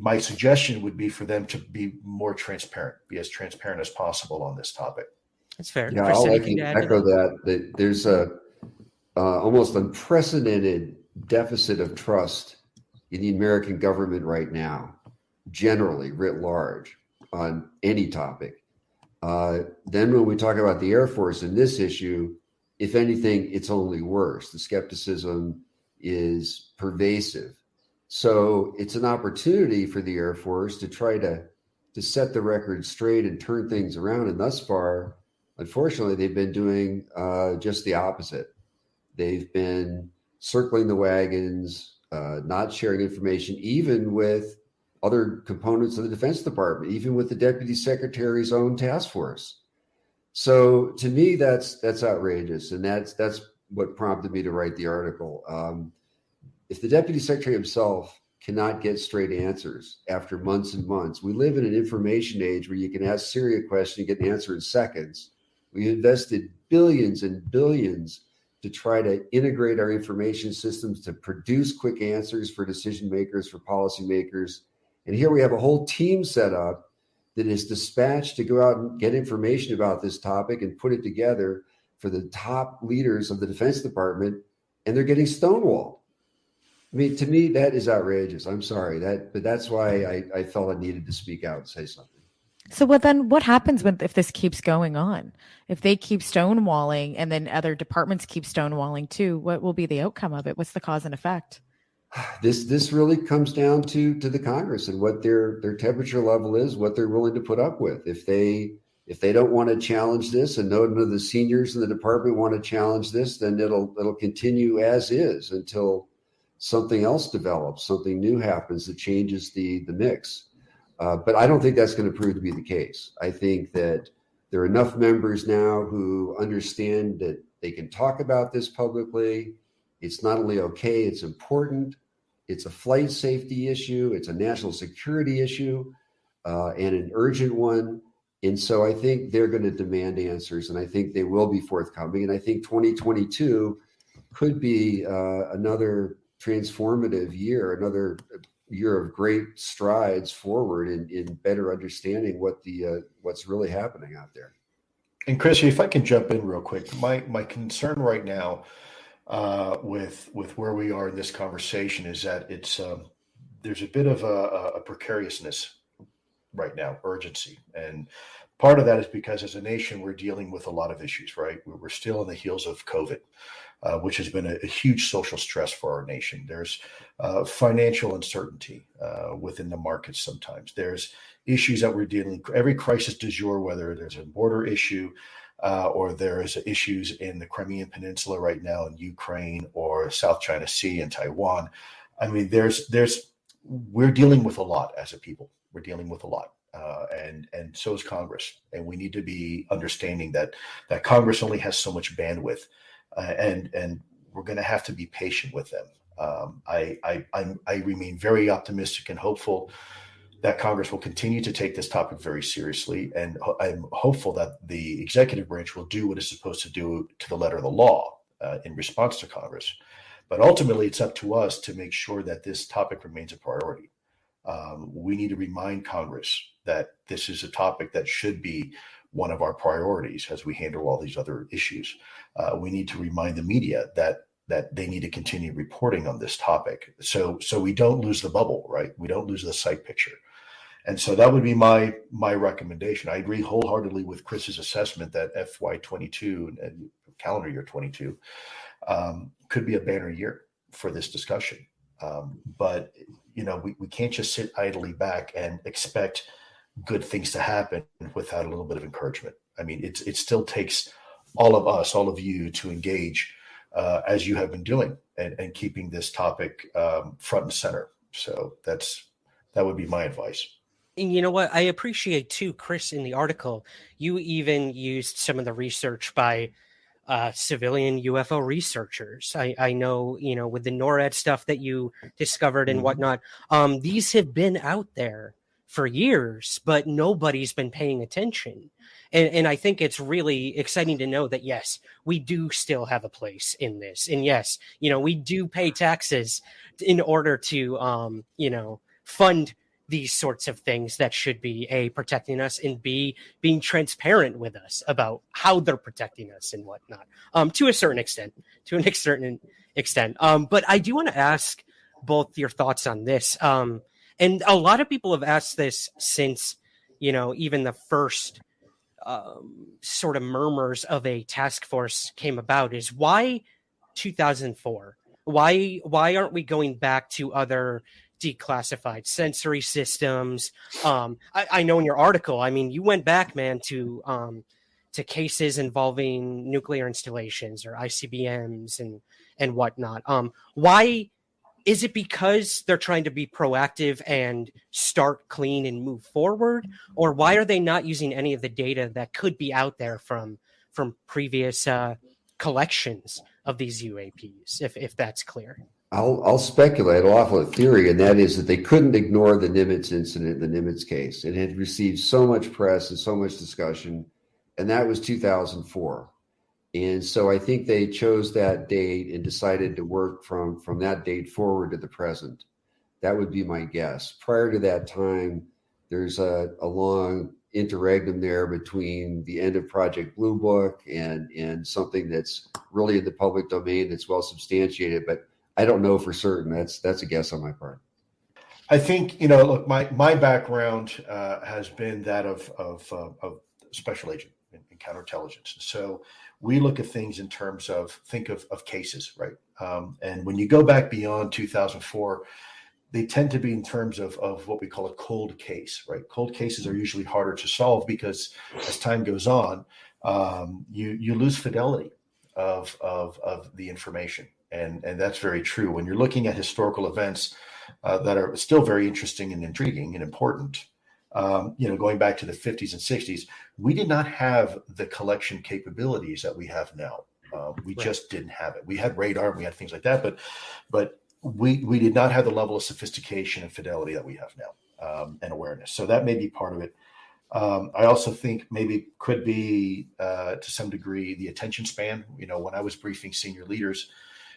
my suggestion would be for them to be more transparent, be as transparent as possible on this topic. That's fair. Yeah, I'll echo that there's a almost unprecedented deficit of trust in the American government right now, generally writ large, on any topic. Then when we talk about the Air Force in this issue, if anything, it's only worse. The skepticism is pervasive. So it's an opportunity for the Air Force to try to set the record straight and turn things around. And thus far, unfortunately, they've been doing just the opposite. They've been circling the wagons, not sharing information, even with other components of the Defense Department, even with the Deputy Secretary's own task force. So to me, that's outrageous, and that's what prompted me to write the article. If the Deputy Secretary himself cannot get straight answers after months and months, we live in an information age where you can ask Siri a question and get an answer in seconds. We invested billions and billions to try to integrate our information systems to produce quick answers for decision makers, for policymakers. And here we have a whole team set up that is dispatched to go out and get information about this topic and put it together for the top leaders of the Defense Department, and they're getting stonewalled. I mean, to me, that is outrageous. I'm sorry, but that's why I felt I needed to speak out and say something. So what happens if this keeps going on? If they keep stonewalling and then other departments keep stonewalling too, what will be the outcome of it? What's the cause and effect? This really comes down to the Congress and what their temperature level is, what they're willing to put up with. If they don't want to challenge this, and none of the seniors in the department want to challenge this, then it'll continue as is until something else develops, something new happens that changes the mix. But I don't think that's going to prove to be the case. I think that there are enough members now who understand that they can talk about this publicly. It's not only okay, it's important. It's a flight safety issue. It's a national security issue, and an urgent one. And so I think they're going to demand answers, and I think they will be forthcoming. And I think 2022 could be another transformative year, another year of great strides forward in better understanding what's really happening out there. And Chris, if I can jump in real quick, my concern right now with where we are in this conversation is that it's there's a bit of a precariousness right now, urgency, and part of that is because as a nation we're dealing with a lot of issues. Right, we're still on the heels of COVID, which has been a huge social stress for our nation. There's financial uncertainty within the markets. Sometimes there's issues that we're dealing. Every crisis du jour, whether there's a border issue, or there is issues in the Crimean Peninsula right now in Ukraine or South China Sea and Taiwan. I mean, we're dealing with a lot as a people. We're dealing with a lot. And so is Congress. And we need to be understanding that Congress only has so much bandwidth, and we're going to have to be patient with them. I remain very optimistic and hopeful that Congress will continue to take this topic very seriously. And I'm hopeful that the executive branch will do what it's supposed to do to the letter of the law in response to Congress. But ultimately, it's up to us to make sure that this topic remains a priority. We need to remind Congress that this is a topic that should be one of our priorities as we handle all these other issues. We need to remind the media that they need to continue reporting on this topic, so we don't lose the bubble, right? We don't lose the sight picture. And so that would be my recommendation. I agree wholeheartedly with Chris's assessment that FY22 and calendar year 22 could be a banner year for this discussion. But we can't just sit idly back and expect good things to happen without a little bit of encouragement. I mean, it still takes all of us, all of you, to engage as you have been doing and keeping this topic front and center. So that would be my advice. And you know what? I appreciate too, Chris, in the article, you even used some of the research by civilian UFO researchers. I know, with the NORAD stuff that you discovered and whatnot, these have been out there for years, but nobody's been paying attention. And I think it's really exciting to know that, yes, we do still have a place in this. And yes, we do pay taxes in order to, fund these sorts of things that should be A, protecting us, and B, being transparent with us about how they're protecting us and whatnot, to a certain extent. But I do want to ask both your thoughts on this. And a lot of people have asked this since, even the first sort of murmurs of a task force came about, is why 2004? Why aren't we going back to other declassified sensory systems? I know in your article, I mean, you went back, man, to cases involving nuclear installations or ICBMs and whatnot. Why is it because they're trying to be proactive and start clean and move forward? Or why are they not using any of the data that could be out there from previous collections of these UAPs, if that's clear? I'll speculate. I'll offer a theory, and that is that they couldn't ignore the Nimitz incident, the Nimitz case. It had received so much press and so much discussion, and that was 2004. And so I think they chose that date and decided to work from that date forward to the present. That would be my guess. Prior to that time, there's a long interregnum there between the end of Project Blue Book and something that's really in the public domain that's well substantiated, but I don't know for certain. That's a guess on my part. I think, look, my background has been that of special agent in counterintelligence. So we look at things in terms of think of cases, right? And when you go back beyond 2004, they tend to be in terms of what we call a cold case, right? Cold cases are usually harder to solve because as time goes on, you lose fidelity of the information. And that's very true. When you're looking at historical events that are still very interesting and intriguing and important, going back to the 50s and 60s, we did not have the collection capabilities that we have now. We just didn't have it. We had radar and we had things like that, but we did not have the level of sophistication and fidelity that we have now, and awareness. So that may be part of it. I also think maybe could be to some degree the attention span. When I was briefing senior leaders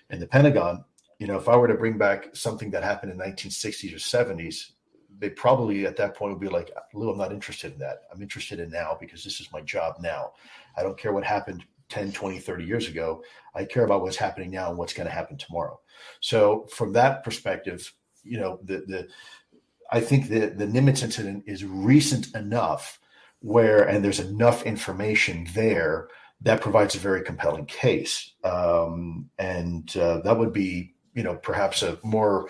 in the Pentagon, if I were to bring back something that happened in 1960s or 70s, they probably at that point would be like, Lou, I'm not interested in that. I'm interested in now because this is my job now. I don't care what happened 10, 20, 30 years ago. I care about what's happening now and what's going to happen tomorrow. So from that perspective, I think the Nimitz incident is recent enough and there's enough information there that provides a very compelling case. And that would be, perhaps a more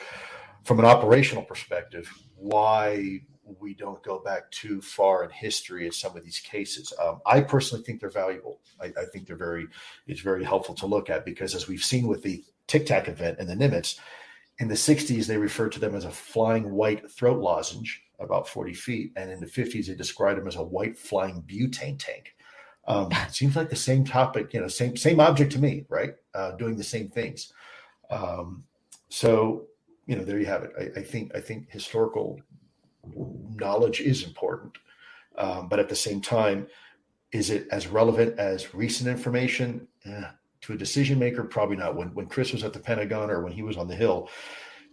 from an operational perspective, why we don't go back too far in history in some of these cases. I personally think they're valuable. I think it's very helpful to look at, because as we've seen with the Tic Tac event and the Nimitz, in the 60s, they referred to them as a flying white throat lozenge, about 40 feet. And in the 50s, they described them as a white flying butane tank. It seems like the same topic, same object to me, right? Doing the same things. So, there you have it. I think historical knowledge is important. But at the same time, is it as relevant as recent information? To a decision maker, probably not. When Chris was at the Pentagon or when he was on the Hill,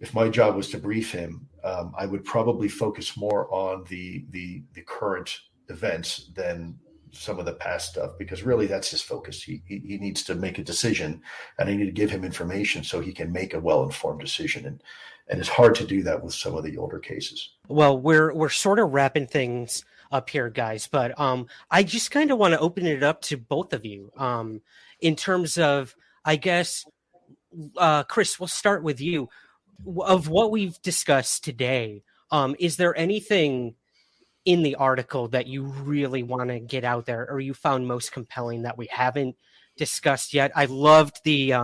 if my job was to brief him, I would probably focus more on the current events than some of the past stuff, because really that's his focus. He needs to make a decision, and I need to give him information so he can make a well-informed decision. And it's hard to do that with some of the older cases. Well, we're sort of wrapping things up here, guys, but I just kind of want to open it up to both of you. In terms of, I guess, Chris, we'll start with you. Of what we've discussed today, is there anything in the article that you really want to get out there, or you found most compelling that we haven't discussed yet? I loved the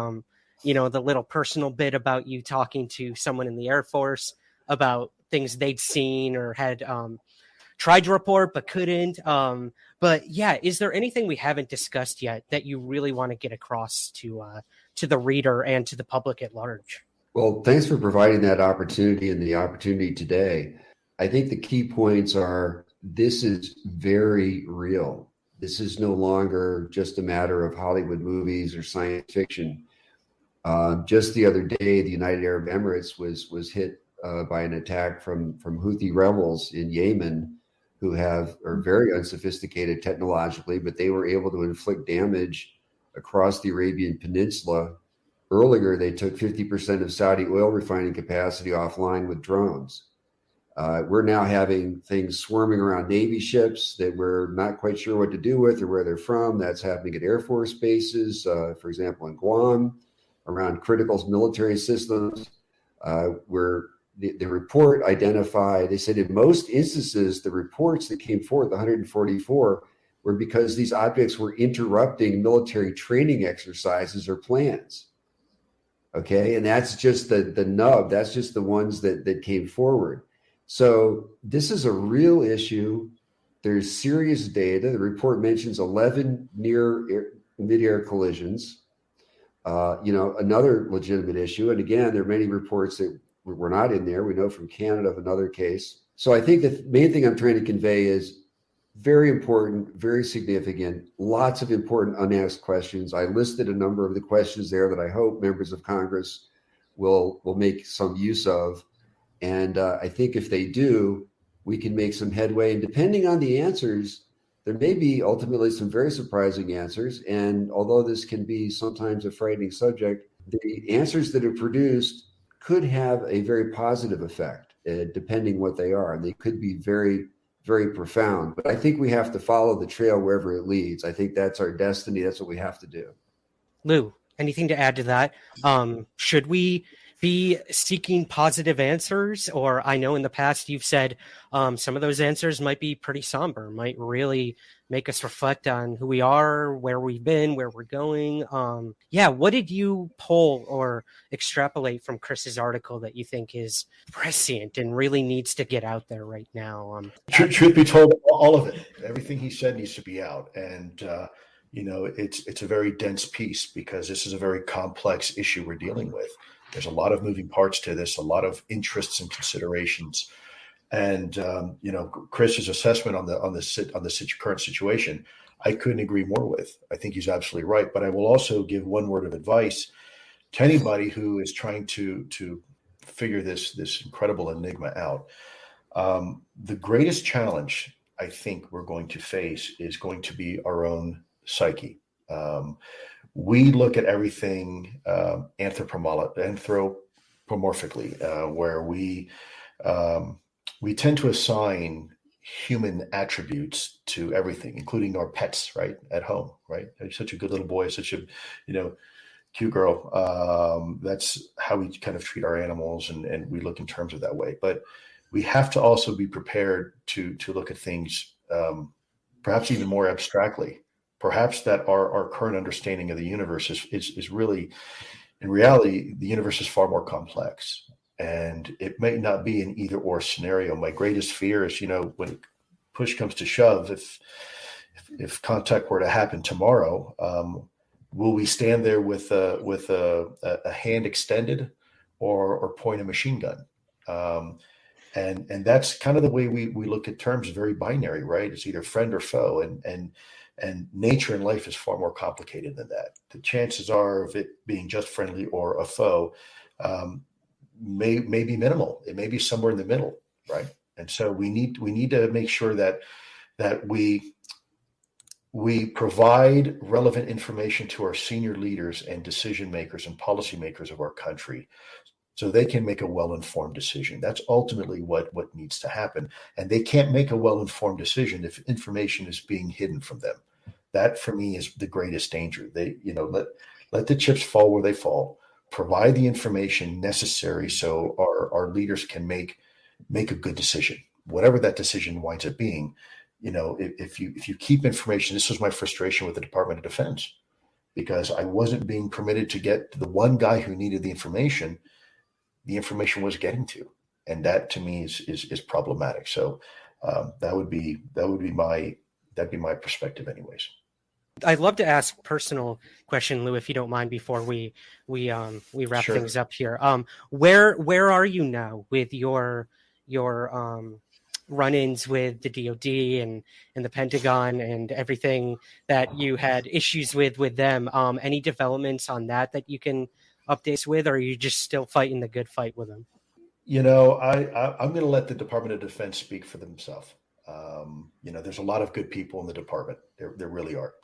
little personal bit about you talking to someone in the Air Force about things they'd seen or had tried to report but couldn't. But yeah, is there anything we haven't discussed yet that you really want to get across to the reader and to the public at large? Well, thanks for providing that opportunity and the opportunity today. I think the key points are, this is very real. This is no longer just a matter of Hollywood movies or science fiction. Just the other day, the United Arab Emirates was hit by an attack from Houthi rebels in Yemen, who are very unsophisticated technologically, but they were able to inflict damage across the Arabian Peninsula. Earlier, they took 50% of Saudi oil refining capacity offline with drones. We're now having things swarming around Navy ships that we're not quite sure what to do with or where they're from. That's happening at Air Force bases, for example, in Guam, around critical military systems, where the report identified, they said in most instances, the reports that came forward, the 144, were because these objects were interrupting military training exercises or plans. Okay, and that's just the nub. That's just the ones that came forward. So this is a real issue. There's serious data. The report mentions 11 mid-air collisions. Another legitimate issue. And again, there are many reports that were not in there. We know from Canada of another case. So I think the main thing I'm trying to convey is very important, very significant, lots of important unasked questions. I listed a number of the questions there that I hope members of Congress will make some use of. And I think if they do, we can make some headway. And depending on the answers, there may be ultimately some very surprising answers. And although this can be sometimes a frightening subject, the answers that are produced could have a very positive effect, depending what they are. And they could be very, very profound. But I think we have to follow the trail wherever it leads. I think that's our destiny. That's what we have to do. Lou, anything to add to that? Should we be seeking positive answers? Or I know in the past you've said some of those answers might be pretty somber, might really make us reflect on who we are, where we've been, where we're going. What did you pull or extrapolate from Chris's article that you think is prescient and really needs to get out there right now? Truth be told, all of it, everything he said needs to be out. And, it's a very dense piece, because this is a very complex issue we're dealing with. There's a lot of moving parts to this, a lot of interests and considerations. And, Chris's assessment on the current situation, I couldn't agree more with. I think he's absolutely right. But I will also give one word of advice to anybody who is trying to figure this incredible enigma out. The greatest challenge I think we're going to face is going to be our own psyche. We look at everything anthropomorphically, where we tend to assign human attributes to everything, including our pets, right, at home, right? You're such a good little boy, such a cute girl. That's how we kind of treat our animals, and we look in terms of that way. But we have to also be prepared to look at things perhaps even more abstractly. Perhaps that our current understanding of the universe is really, in reality, the universe is far more complex. And it may not be an either or scenario. My greatest fear is, when push comes to shove, if contact were to happen tomorrow, will we stand there with a hand extended or point a machine gun? And that's kind of the way we look at terms, very binary, right? It's either friend or foe, and nature and life is far more complicated than that. The chances are of it being just friendly or a foe may be minimal. It may be somewhere in the middle, right? And so we need to make sure that we provide relevant information to our senior leaders and decision makers and policymakers of our country, so they can make a well-informed decision. That's ultimately what needs to happen. And they can't make a well-informed decision if information is being hidden from them. That, for me, is the greatest danger. They, let the chips fall where they fall. Provide the information necessary so our leaders can make a good decision, whatever that decision winds up being. If you keep information, this was my frustration with the Department of Defense, because I wasn't being permitted to get to the one guy who needed the information was getting to, and that to me is problematic. So that would be my perspective, anyways. I'd love to ask a personal question, Lou, if you don't mind, before we wrap Sure. things up here. Where are you now with your run-ins with the DoD and the Pentagon and everything that you had issues with them? Any developments on that you can update us with, or are you just still fighting the good fight with them? I'm going to let the Department of Defense speak for themselves. There's a lot of good people in the department. There really are.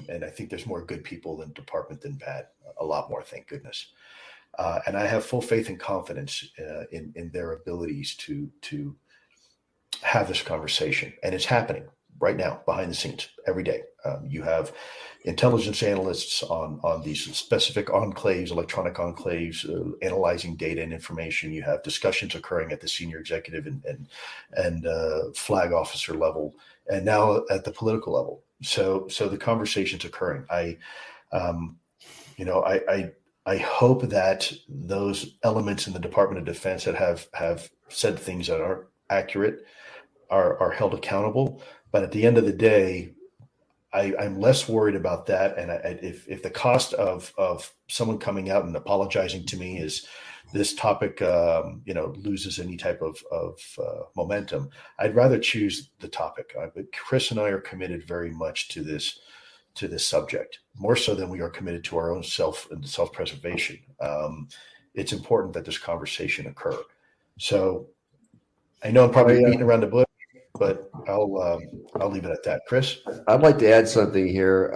And I think there's more good people in the department than bad. A lot more, thank goodness. And I have full faith and confidence in their abilities to have this conversation. And it's happening right now, behind the scenes, every day. You have intelligence analysts on these specific enclaves, electronic enclaves, analyzing data and information. You have discussions occurring at the senior executive and flag officer level, and now at the political level. So the conversation's occurring. I hope that those elements in the Department of Defense that have said things that aren't accurate are held accountable. But at the end of the day, I'm less worried about that. And if the cost of someone coming out and apologizing to me is this topic, loses any type of momentum, I'd rather choose the topic. But Chris and I are committed very much to this subject, more so than we are committed to our own self-preservation. It's important that this conversation occur. So I know I'm probably beating around the bush, but I'll leave it at that. Chris? I'd like to add something here.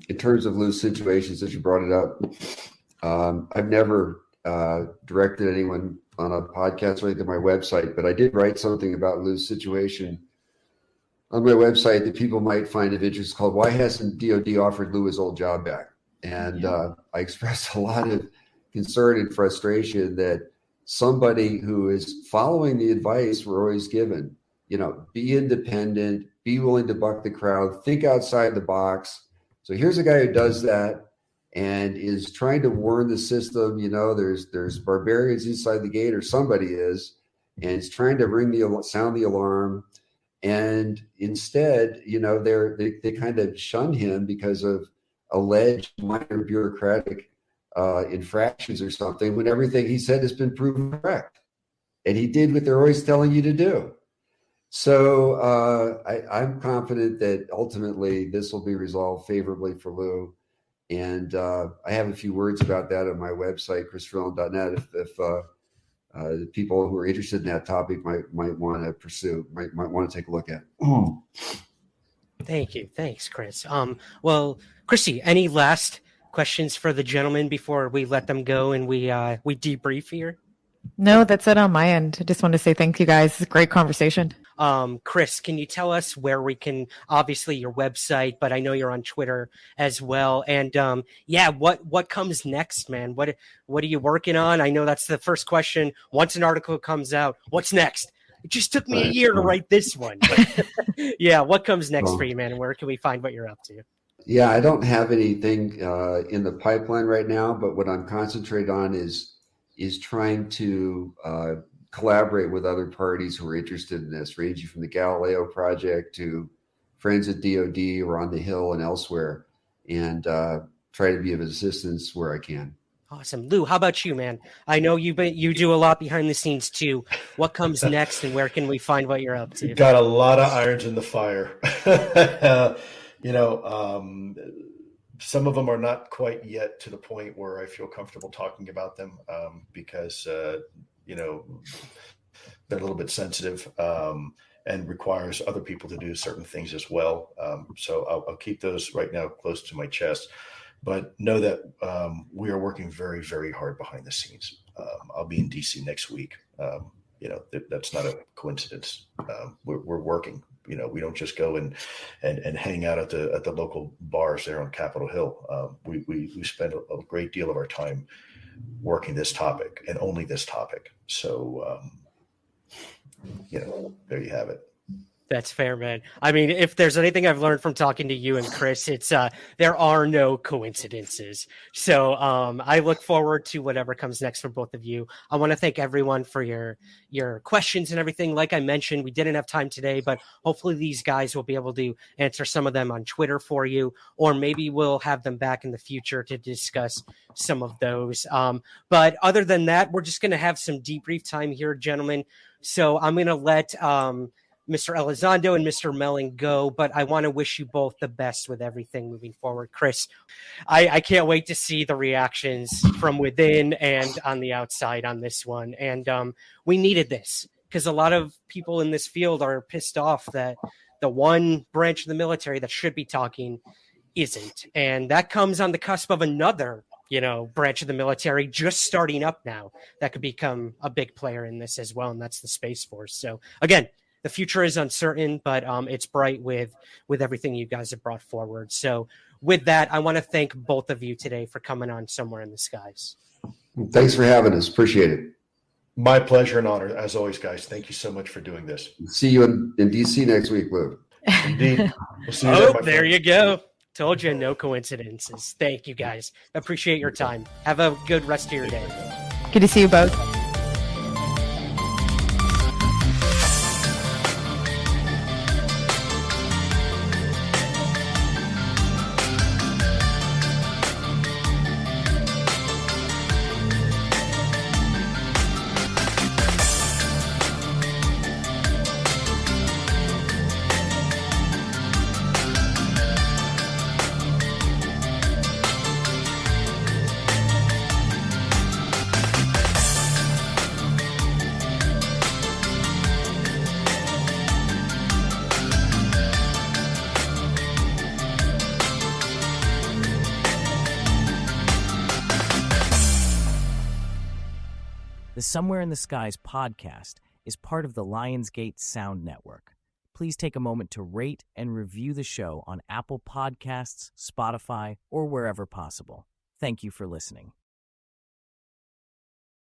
In terms of Lou's situation, since you brought it up, I've never directed anyone on a podcast or anything on my website, but I did write something about Lou's situation on my website that people might find of interest, called "Why Hasn't DoD Offered Lou His Old Job Back?" And I expressed a lot of concern and frustration that somebody who is following the advice we're always given, be independent, be willing to buck the crowd, think outside the box. So here's a guy who does that and is trying to warn the system, there's barbarians inside the gate, or somebody is, and is trying to sound the alarm. And instead, they kind of shun him because of alleged minor bureaucratic infractions or something, when everything he said has been proven correct. And he did what they're always telling you to do. So I'm confident that ultimately this will be resolved favorably for Lou. And I have a few words about that on my website, chrisfreeland.net, if the people who are interested in that topic might want to pursue, might want to take a look at. Thank you. Thanks, Chris. Well, Chrissy, any last questions for the gentleman before we let them go and we debrief here? No, that's it on my end. I just want to say thank you guys. It's a great conversation. Chris, can you tell us where we can, obviously your website, but I know you're on Twitter as well. And what comes next, man? What are you working on? I know that's the first question. Once an article comes out, what's next? It just took me a year to write this one. Yeah, what comes next for you, man? And where can we find what you're up to? Yeah, I don't have anything in the pipeline right now, but what I'm concentrated on is trying to collaborate with other parties who are interested in this, ranging from the Galileo project to friends at DoD or on the Hill and elsewhere, and try to be of assistance where I can. Awesome. Lou, how about you, man? I know you do a lot behind the scenes too. What comes next, and where can we find what you're up to? Got a lot of irons in the fire. Some of them are not quite yet to the point where I feel comfortable talking about them because, they're a little bit sensitive and requires other people to do certain things as well. So I'll keep those right now close to my chest. But know that we are working very, very hard behind the scenes. I'll be in DC next week. That's not a coincidence. We're working. We don't just go and hang out at the local bars there on Capitol Hill. We spend a great deal of our time working this topic and only this topic. So, there you have it. That's fair, man. I mean, if there's anything I've learned from talking to you and Chris, it's there are no coincidences. So I look forward to whatever comes next for both of you. I want to thank everyone for your questions and everything. Like I mentioned, we didn't have time today, but hopefully these guys will be able to answer some of them on Twitter for you, or maybe we'll have them back in the future to discuss some of those. But other than that, we're just going to have some debrief time here, gentlemen. So I'm going to let Mr. Elizondo and Mr. Mellon go, but I want to wish you both the best with everything moving forward. Chris, I can't wait to see the reactions from within and on the outside on this one. And we needed this because a lot of people in this field are pissed off that the one branch of the military that should be talking isn't. And that comes on the cusp of another branch of the military just starting up now that could become a big player in this as well. And that's the Space Force. So again, the future is uncertain, but it's bright with everything you guys have brought forward. So with that, I want to thank both of you today for coming on Somewhere in the Skies. Thanks for having us. Appreciate it. My pleasure and honor, as always, guys. Thank you so much for doing this. See you in DC next week, Lou. Indeed. We'll see you there you go. Told you, no coincidences. Thank you, guys. Appreciate your time. Have a good rest of your day. Good to see you both. The Somewhere in the Skies podcast is part of the Lionsgate Sound Network. Please take a moment to rate and review the show on Apple Podcasts, Spotify, or wherever possible. Thank you for listening.